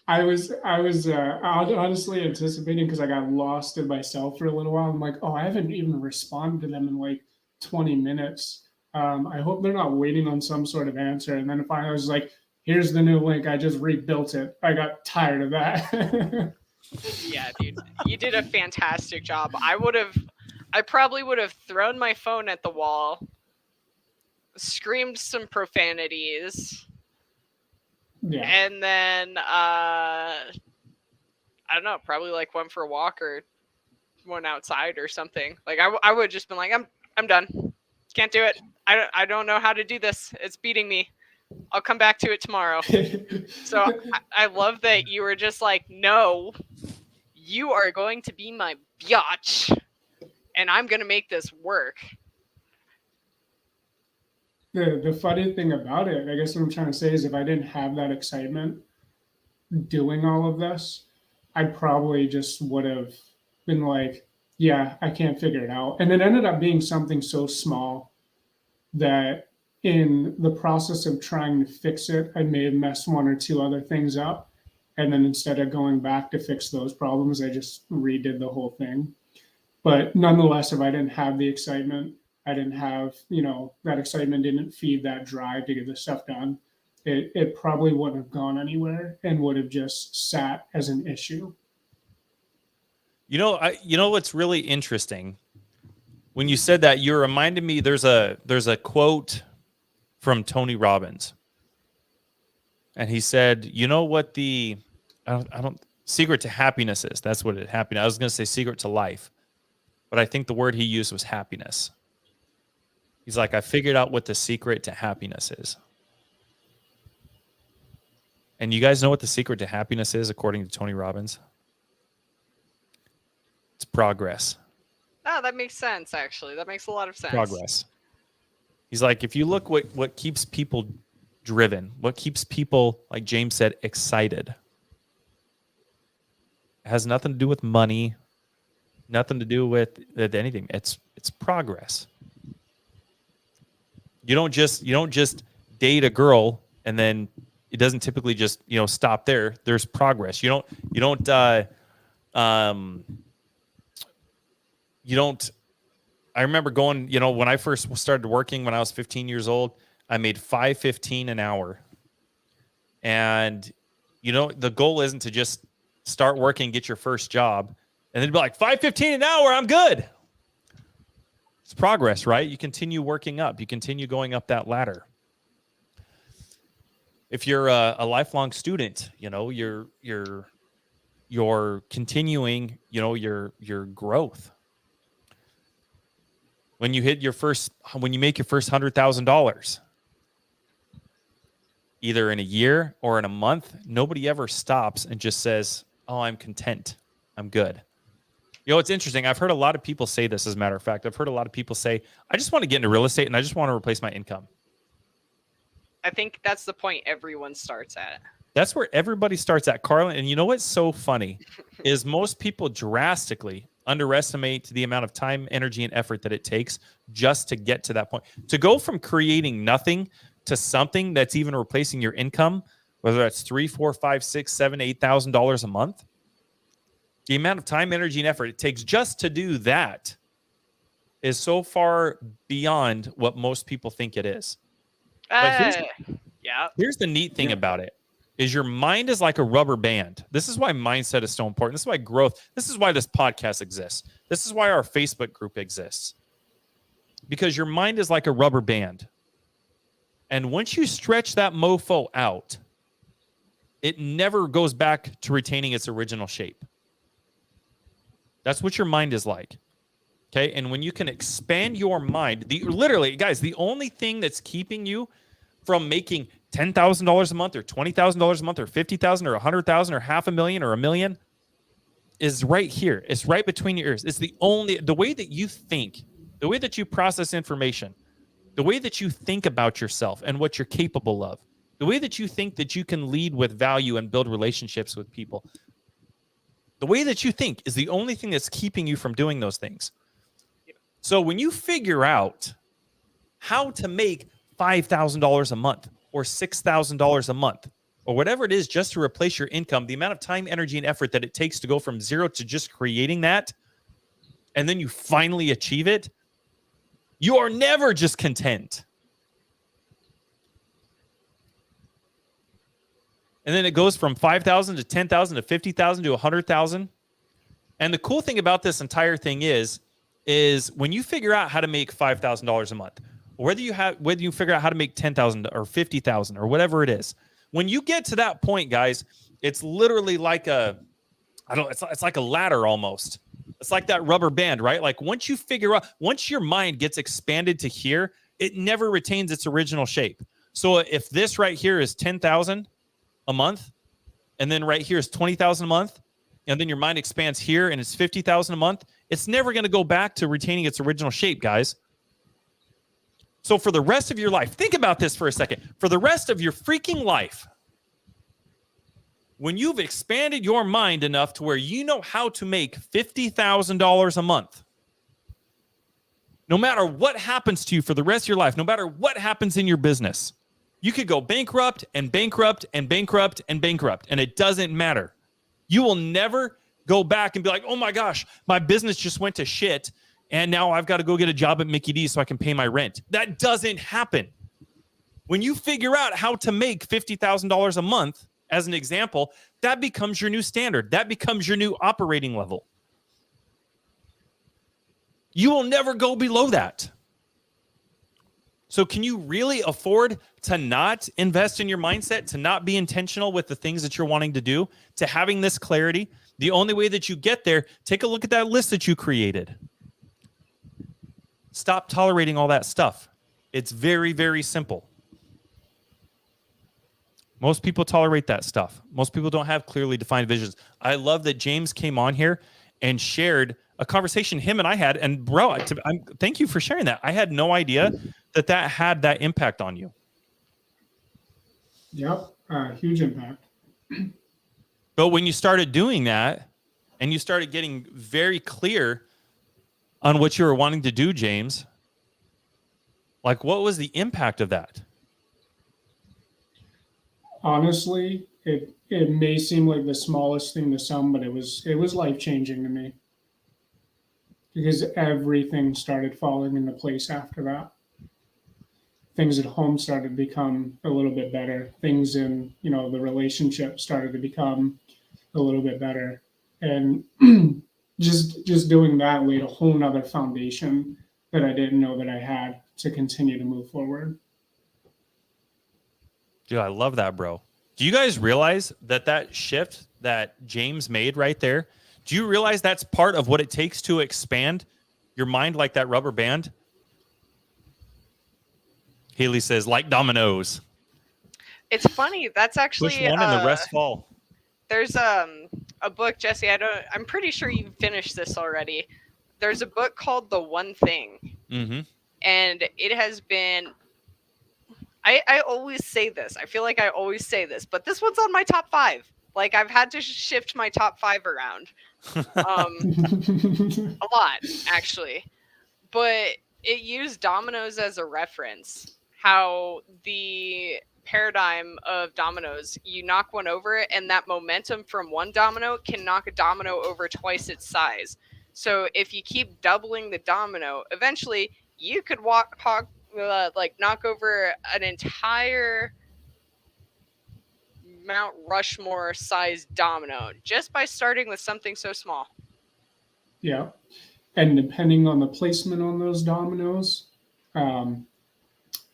I was honestly anticipating, because I got lost in myself for a little while. I'm like, oh, I haven't even responded to them in like 20 minutes. I hope they're not waiting on some sort of answer. And then finally I was like, here's the new link. I just rebuilt it. I got tired of that. Yeah, dude, you did a fantastic job. I probably would have thrown my phone at the wall, screamed some profanities. Yeah. And then, I don't know, probably like went for a walk or went outside or something. Like I would have just been like, I'm done. Can't do it. I don't know how to do this. It's beating me. I'll come back to it tomorrow. So I love that you were just like, no, you are going to be my biatch, and I'm going to make this work. The funny thing about it, I guess what I'm trying to say is, if I didn't have that excitement doing all of this, I probably just would have been like, yeah, I can't figure it out. And it ended up being something so small that in the process of trying to fix it, I may have messed 1 or 2 other things up. And then instead of going back to fix those problems, I just redid the whole thing. But nonetheless, if I didn't have the excitement, I didn't have, that excitement didn't feed that drive to get this stuff done, it probably wouldn't have gone anywhere and would have just sat as an issue. You know what's really interesting? When you said that, you reminded me, there's a quote from Tony Robbins. And he said, you know what I don't secret to happiness is? That's what happiness. I was going to say secret to life, but I think the word he used was happiness. He's like, I figured out what the secret to happiness is. And you guys know what the secret to happiness is, according to Tony Robbins? It's progress. Oh, that makes sense, actually. That makes a lot of sense. Progress. He's like, if you look what keeps people driven, what keeps people, like James said, excited, it has nothing to do with money, nothing to do with anything. It's progress. You don't just date a girl and then it doesn't typically just stop there. There's progress. You don't I remember going, when I first started working when I was 15 years old, I made $5.15 an hour. And the goal isn't to just start working, get your first job, and then be like, $5.15 an hour, I'm good. It's progress, right? You continue working up. You continue going up that ladder. If you're a lifelong student, you're continuing, your growth. when you make your first $100,000, either in a year or in a month, nobody ever stops and just says, "Oh, I'm content. I'm good." You know, it's interesting. I've heard a lot of people say this, as a matter of fact. I've heard a lot of people say, "I just want to get into real estate and I just want to replace my income." I think that's the point everyone starts at. That's where everybody starts at, Carlin. And you know what's so funny is most people drastically underestimate the amount of time, energy, and effort that it takes just to get to that point. To go from creating nothing to something that's even replacing your income, whether that's $3, $4, $5, $6, $7, $8,000 a month, the amount of time, energy, and effort it takes just to do that is so far beyond what most people think it is. But here's the neat thing about it is your mind is like a rubber band. This is why mindset is so important. This is why growth, this is why this podcast exists. This is why our Facebook group exists. Because your mind is like a rubber band. And once you stretch that mofo out, it never goes back to retaining its original shape. That's what your mind is like. Okay? And when you can expand your mind, literally, guys, the only thing that's keeping you from making $10,000 a month or $20,000 a month or $50,000 or $100,000 or $500,000 or $1 million is right here. It's right between your ears. It's the way that you think, the way that you process information, the way that you think about yourself and what you're capable of, the way that you think that you can lead with value and build relationships with people. The way that you think is the only thing that's keeping you from doing those things. So when you figure out how to make $5,000 a month or $6,000 a month or whatever it is just to replace your income, the amount of time, energy, and effort that it takes to go from zero to just creating that, and then you finally achieve it, you are never just content. And then it goes from 5,000 to 10,000 to 50,000 to 100,000. And the cool thing about this entire thing is when you figure out how to make $5,000 a month, or whether you figure out how to make 10,000 or 50,000 or whatever it is, when you get to that point, guys, it's literally like it's like a ladder almost. It's like that rubber band, right? Like once your mind gets expanded to here, it never retains its original shape. So if this right here is 10,000 a month, and then right here is 20,000 a month, and then your mind expands here and it's 50,000 a month, it's never going to go back to retaining its original shape, guys. So for the rest of your life, think about this for a second. For the rest of your freaking life, when you've expanded your mind enough to where you know how to make $50,000 a month, no matter what happens to you for the rest of your life, no matter what happens in your business, you could go bankrupt and bankrupt and bankrupt and bankrupt, and it doesn't matter. You will never go back and be like, "Oh my gosh, my business just went to shit, and now I've got to go get a job at Mickey D's so I can pay my rent." That doesn't happen. When you figure out how to make $50,000 a month, as an example, that becomes your new standard. That becomes your new operating level. You will never go below that. So can you really afford to not invest in your mindset, to not be intentional with the things that you're wanting to do, to having this clarity? The only way that you get there, take a look at that list that you created. Stop tolerating all that stuff. It's very, very simple. Most people tolerate that stuff. Most people don't have clearly defined visions. I love that James came on here and shared a conversation him and I had. And bro, thank you for sharing that. I had no idea that had that impact on you. Yep, huge impact. But when you started doing that and you started getting very clear on what you were wanting to do, James, like what was the impact of that? Honestly, it may seem like the smallest thing to some, but it was life-changing to me. Because everything started falling into place after that. Things at home started to become a little bit better. Things in, the relationship started to become a little bit better. And just doing that laid a whole nother foundation that I didn't know that I had to continue to move forward. Dude, I love that, bro. Do you guys realize that shift that James made right there, do you realize that's part of what it takes to expand your mind like that rubber band? Haley says, like dominoes. It's funny. That's actually Push one and the rest fall. There's a book, Jesse. I'm pretty sure you finished this already. There's a book called The One Thing, and it has been. I always say this. I feel like I always say this, but this one's on my top 5. Like, I've had to shift my top 5 around, a lot actually. But it used dominoes as a reference. How the paradigm of dominoes, you knock one over, and that momentum from one domino can knock a domino over twice its size. So if you keep doubling the domino, eventually you could knock over an entire Mount Rushmore sized domino just by starting with something so small. Yeah. And depending on the placement on those dominoes,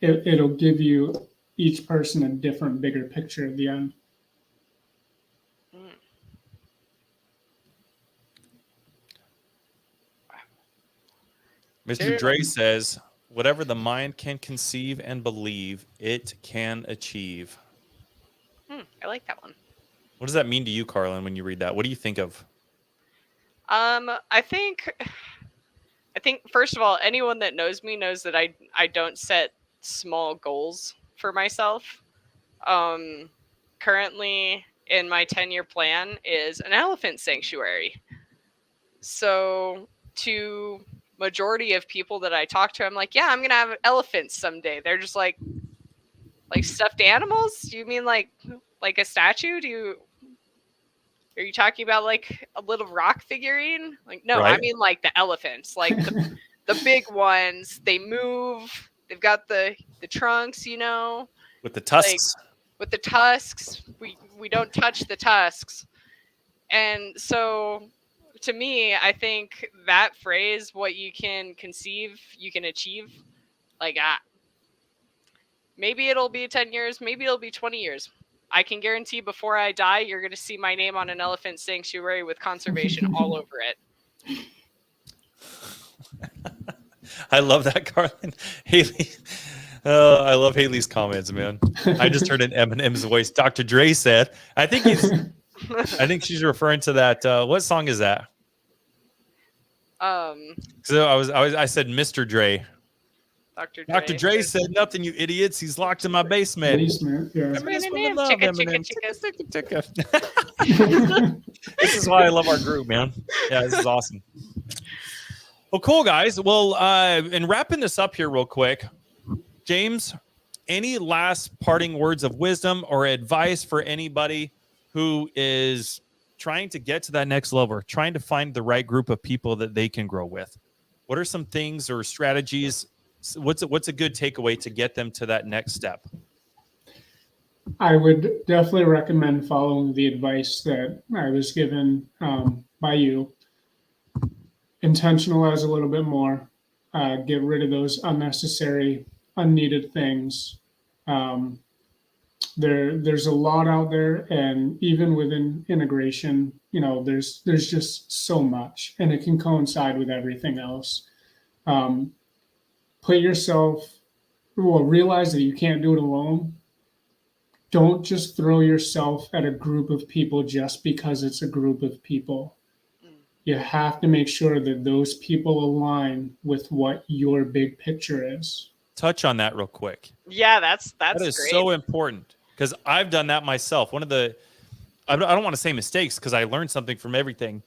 it'll give you each person a different, bigger picture at the end. Mr. Dre says, whatever the mind can conceive and believe, it can achieve. I like that one. What does that mean to you, Carlin, when you read that? What do you think of? I think first of all, anyone that knows me knows that I don't set small goals for myself. Currently in my 10-year plan is an elephant sanctuary. So to majority of people that I talk to, I'm like, yeah, I'm gonna have elephants someday. They're just like stuffed animals? Do you mean like a statue? Are you talking about like a little rock figurine? Like, no, right. I mean like the elephants, like the big ones. They move. They've got the trunks, with the tusks. With the tusks, we don't touch the tusks. And so, to me, I think that phrase, "What you can conceive, you can achieve," like maybe it'll be 10 years, maybe it'll be 20 years. I can guarantee before I die, you're going to see my name on an elephant sanctuary with conservation all over it. I love that, Carlin. Haley. I love Haley's comments, man. I just heard an Eminem's voice. Dr. Dre said, I think she's referring to that. What song is that? So I said Mr. Dre. Dr. Dre said nothing, you idiots. He's locked in my basement. Yeah. This is why I love our group, man. Yeah, this is awesome. Well, cool, guys. Well, and wrapping this up here real quick, James, any last parting words of wisdom or advice for anybody who is trying to get to that next level, trying to find the right group of people that they can grow with? What are some things or strategies? What's a good takeaway to get them to that next step? I would definitely recommend following the advice that I was given by you. Intentionalize a little bit more. Get rid of those unnecessary, unneeded things. There's a lot out there, and even within integration, there's just so much, and it can coincide with everything else. Realize that you can't do it alone. Don't just throw yourself at a group of people just because it's a group of people. You have to make sure that those people align with what your big picture is. Touch on that real quick. Yeah, that is great. So important, because I've done that myself. One of the, I don't want to say mistakes, because I learned something from everything,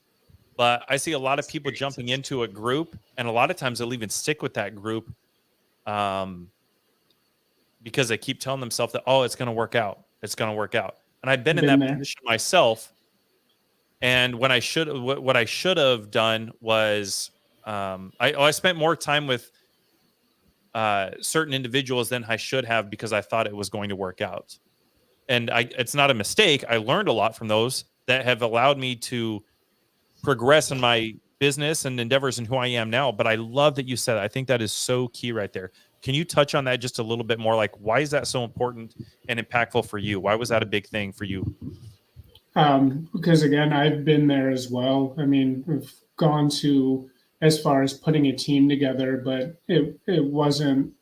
but I see a lot of people jumping into a group, and a lot of times they'll even stick with that group because they keep telling themselves that, oh, it's going to work out. It's going to work out. And I've been in that position myself. And what I should have done was I spent more time with certain individuals than I should have, because I thought it was going to work out. And it's not a mistake. I learned a lot from those that have allowed me to progress in my business and endeavors and who I am now. But I love that you said that. I think that is so key right there. Can you touch on that just a little bit more? Like, why is that so important and impactful for you? Why was that a big thing for you? Because again, I've been there as well. I mean, we've gone to as far as putting a team together, but it wasn't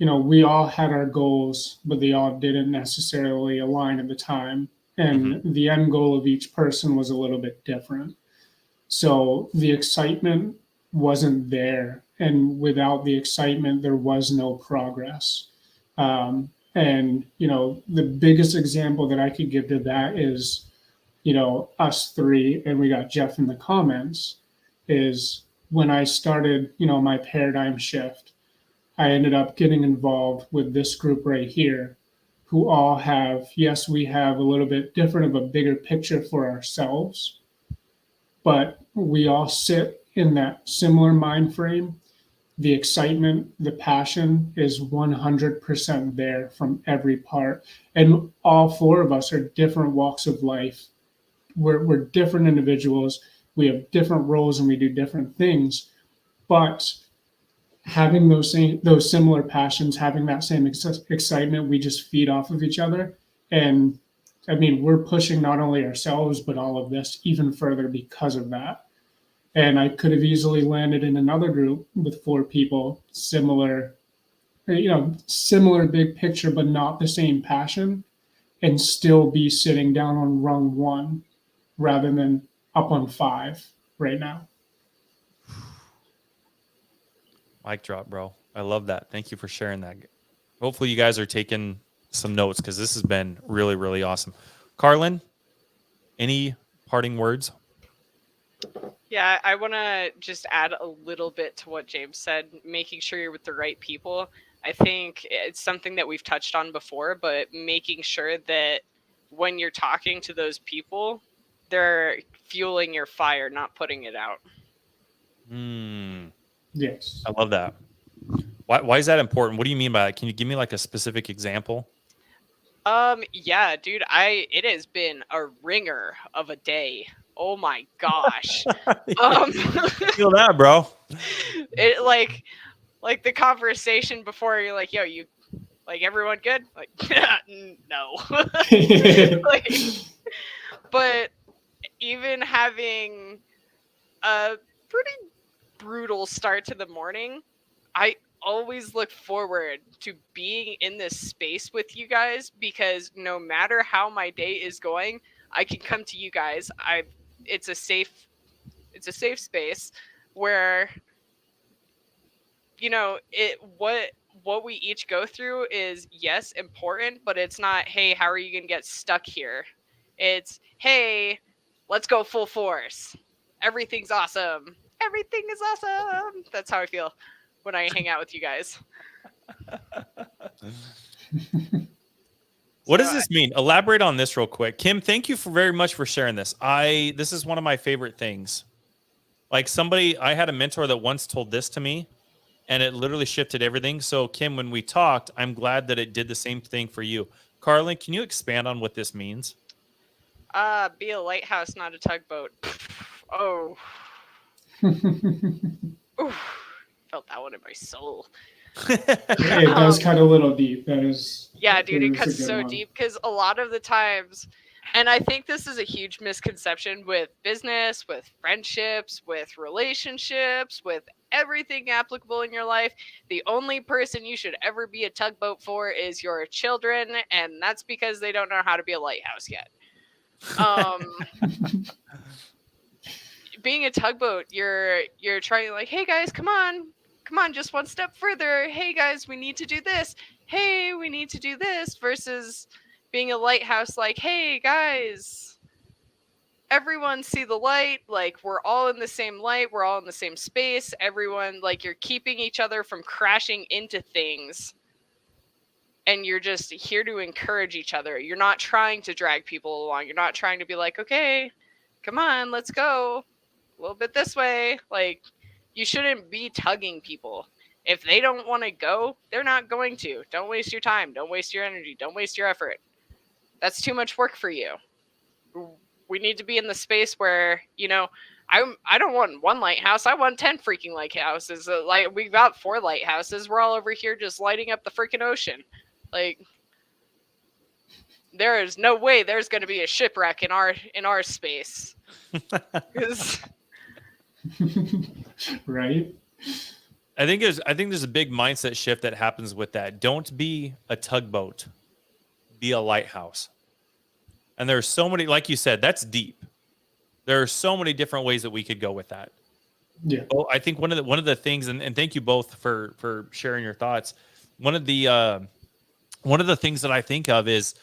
we all had our goals, but they all didn't necessarily align at the time. And the end goal of each person was a little bit different. So the excitement wasn't there. And without the excitement, there was no progress. And, the biggest example that I could give to that is, us three, and we got Jeff in the comments, is when I started, my paradigm shift, I ended up getting involved with this group right here, who all have, yes, we have a little bit different of a bigger picture for ourselves, but we all sit in that similar mind frame. The excitement, the passion is 100% there from every part. And all four of us are different walks of life. We're different individuals. We have different roles and we do different things. But having those similar passions, having that same excitement, we just feed off of each other. And I mean, we're pushing not only ourselves, but all of this even further because of that. And I could have easily landed in another group with four people, similar big picture, but not the same passion, and still be sitting down on rung one rather than up on 5 right now. Mic drop, bro. I love that. Thank you for sharing that. Hopefully you guys are taking some notes because this has been really, really awesome. Carlin, any parting words? Yeah, I want to just add a little bit to what James said, making sure you're with the right people. I think it's something that we've touched on before, but making sure that when you're talking to those people, they're fueling your fire, not putting it out. Yes. I love that. Why is that important? What do you mean by that? Can you give me like a specific example? Yeah, dude, it has been a ringer of a day. Oh my gosh. Feel that, bro. It like the conversation before, you're like, yo, you like everyone good? Like, no. Like, but even having a pretty brutal start to the morning, I always look forward to being in this space with you guys, because no matter how my day is going, I can come to you guys. It's a safe space where what we each go through is, yes, important, but it's not, hey, how are you going to get stuck here? It's, hey, let's go full force. Everything's awesome. Everything is awesome. That's how I feel when I hang out with you guys. What does this mean? Elaborate on this real quick. Kim, thank you very much for sharing this. This is one of my favorite things. Like I had a mentor that once told this to me, and it literally shifted everything. So Kim, when we talked, I'm glad that it did the same thing for you. Carlin, can you expand on what this means? Be a lighthouse, not a tugboat. Oh. Oof, felt that one in my soul. It does cut a little deep. That is. Yeah, dude, it cuts so deep, because a lot of the times, and I think this is a huge misconception with business, with friendships, with relationships, with everything applicable in your life. The only person you should ever be a tugboat for is your children, and that's because they don't know how to be a lighthouse yet. Being a tugboat, you're trying, like, hey guys, come on, just one step further. Hey guys, we need to do this. Hey, we need to do this, versus being a lighthouse, like, hey guys, everyone see the light, like, we're all in the same light, we're all in the same space, everyone, like, you're keeping each other from crashing into things, and you're just here to encourage each other. You're not trying to drag people along. You're not trying to be like, okay, come on, let's go a little bit this way. Like, you shouldn't be tugging people. If they don't want to go, they're not going to. Don't waste your time. Don't waste your energy. Don't waste your effort. That's too much work for you. We need to be in the space where, I don't want one lighthouse. I want 10 freaking lighthouses. Like, we've got 4 lighthouses. We're all over here just lighting up the freaking ocean. Like, there is no way there's going to be a shipwreck in our space. Right? I think there's a big mindset shift that happens with that. Don't be a tugboat, be a lighthouse. And there's so many, like you said, that's deep. There are so many different ways that we could go with that. Yeah. Well, I think one of the things, and thank you both for sharing your thoughts. One of the things that I think of is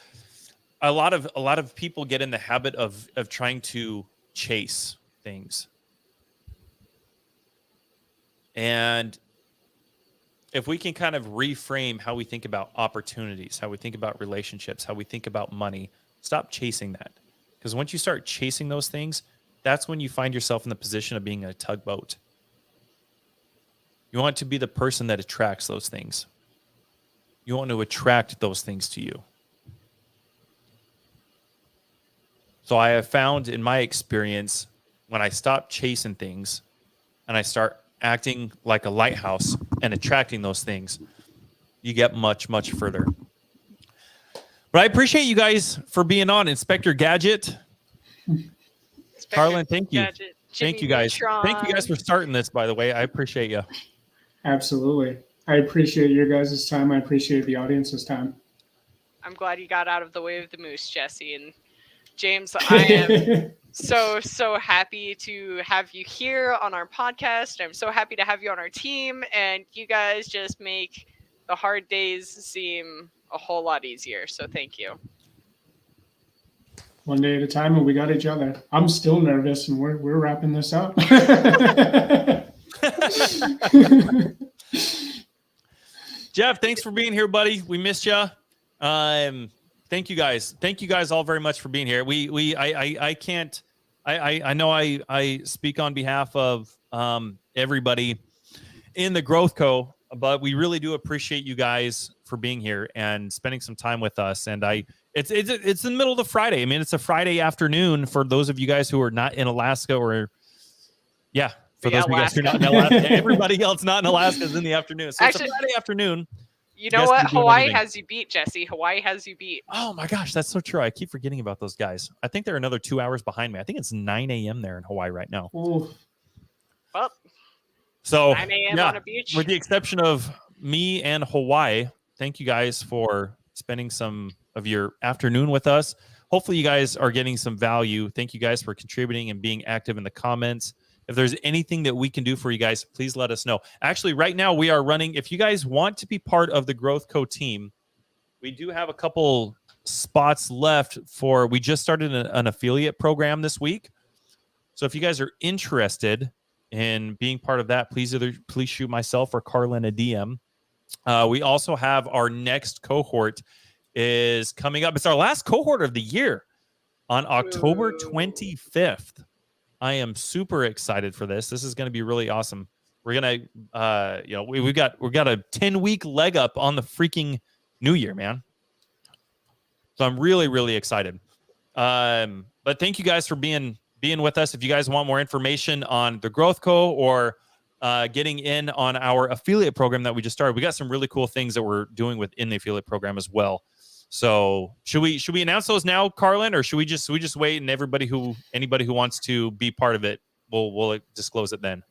a lot of people get in the habit of trying to chase things. And if we can kind of reframe how we think about opportunities, how we think about relationships, how we think about money, stop chasing that. Because once you start chasing those things, that's when you find yourself in the position of being a tugboat. You want to be the person that attracts those things. You want to attract those things to you. So I have found in my experience, when I stop chasing things and I start acting like a lighthouse and attracting those things, you get much, much further. But I appreciate you guys for being on. Inspector Gadget. Carlin, thank you. Gadget, Thank Jimmy you guys. Neutron. Thank you guys for starting this, by the way. I appreciate you. Absolutely. I appreciate your guys' time. I appreciate the audience's time. I'm glad you got out of the way of the moose, Jesse. And James, I am so happy to have you here on our podcast. I'm so happy to have you on our team, and you guys just make the hard days seem a whole lot easier. So thank you. One day at a time, and we got each other. I'm still nervous, and we're wrapping this up. Jeff, thanks for being here, buddy. We missed you. Thank you guys. Thank you guys all very much for being here. I know I speak on behalf of everybody in the Growth Co, but we really do appreciate you guys for being here and spending some time with us. And it's in the middle of the Friday. I mean, it's a Friday afternoon for those of you guys who are not in Alaska, or for those of you guys who are not in Alaska. Everybody else not in Alaska is in the afternoon. So Actually, it's a Friday afternoon. You know what? Hawaii has you beat, Jesse. Hawaii has you beat. Oh my gosh, that's so true. I keep forgetting about those guys. I think they're another 2 hours behind me. I think it's 9 a.m. there in Hawaii right now. Ooh. Well, so 9 a.m. on a beach. With the exception of me and Hawaii, thank you guys for spending some of your afternoon with us. Hopefully you guys are getting some value. Thank you guys for contributing and being active in the comments. If there's anything that we can do for you guys, please let us know. Actually, right now we are running, if you guys want to be part of the Growth Co team, we do have a couple spots left we just started an affiliate program this week. So if you guys are interested in being part of that, please shoot myself or Carlin a DM. We also have our next cohort is coming up. It's our last cohort of the year on October 25th. I am super excited for this. This is going to be really awesome. We're going to, we've got a 10-week leg up on the freaking new year, man. So I'm really, really excited. But thank you guys for being with us. If you guys want more information on the Growth Co or getting in on our affiliate program that we just started, we got some really cool things that we're doing within the affiliate program as well. So should we announce those now, Carlin, or should we just wait and anybody who wants to be part of it, we'll disclose it then?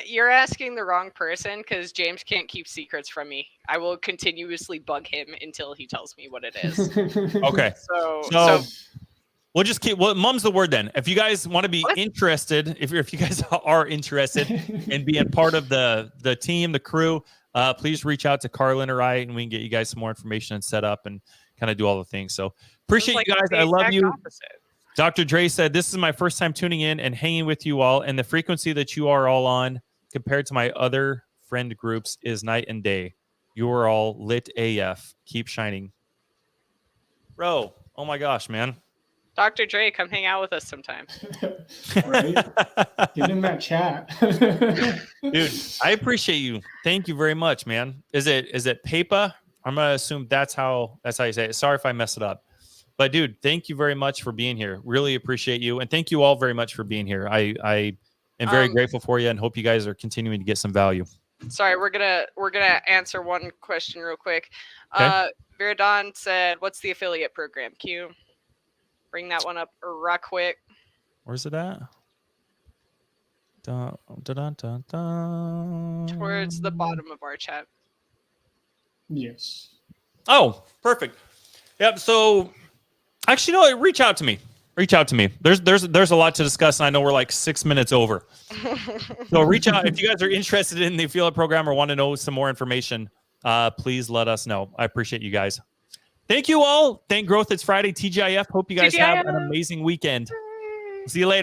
You're asking the wrong person, because James can't keep secrets from me. I will continuously bug him until he tells me what it is. Okay. So we'll just keep. Well, mum's the word then. If you guys want to be interested, if you guys are interested in being part of the team, the crew, please reach out to Carlin or I, and we can get you guys some more information and set up and kind of do all the things. So appreciate you guys. I love you. Opposite. Dr. Dre said, "This is my first time tuning in and hanging with you all, and the frequency that you are all on compared to my other friend groups is night and day. You are all lit AF. Keep shining." Bro, oh my gosh, man. Dr. Dre, come hang out with us sometime. Right? Get in that chat. Dude, I appreciate you. Thank you very much, man. Is it Pepa? I'm gonna assume that's how you say it. Sorry if I mess it up. But dude, thank you very much for being here. Really appreciate you. And thank you all very much for being here. I am very grateful for you and hope you guys are continuing to get some value. Sorry, we're gonna answer one question real quick. Okay. Viradon said, "What's the affiliate program?" Q, bring that one up real quick. Where's it at? Dun, dun, dun, dun, dun. towards the bottom of our chat. Yes. Oh, perfect. Yep. So actually, no, reach out to me. Reach out to me. There's a lot to discuss, and I know we're like 6 minutes over. So reach out if you guys are interested in the affiliate program or want to know some more information. Please let us know. I appreciate you guys. Thank you all. Thank Growth. It's Friday. TGIF. Hope you guys have an amazing weekend. See you later.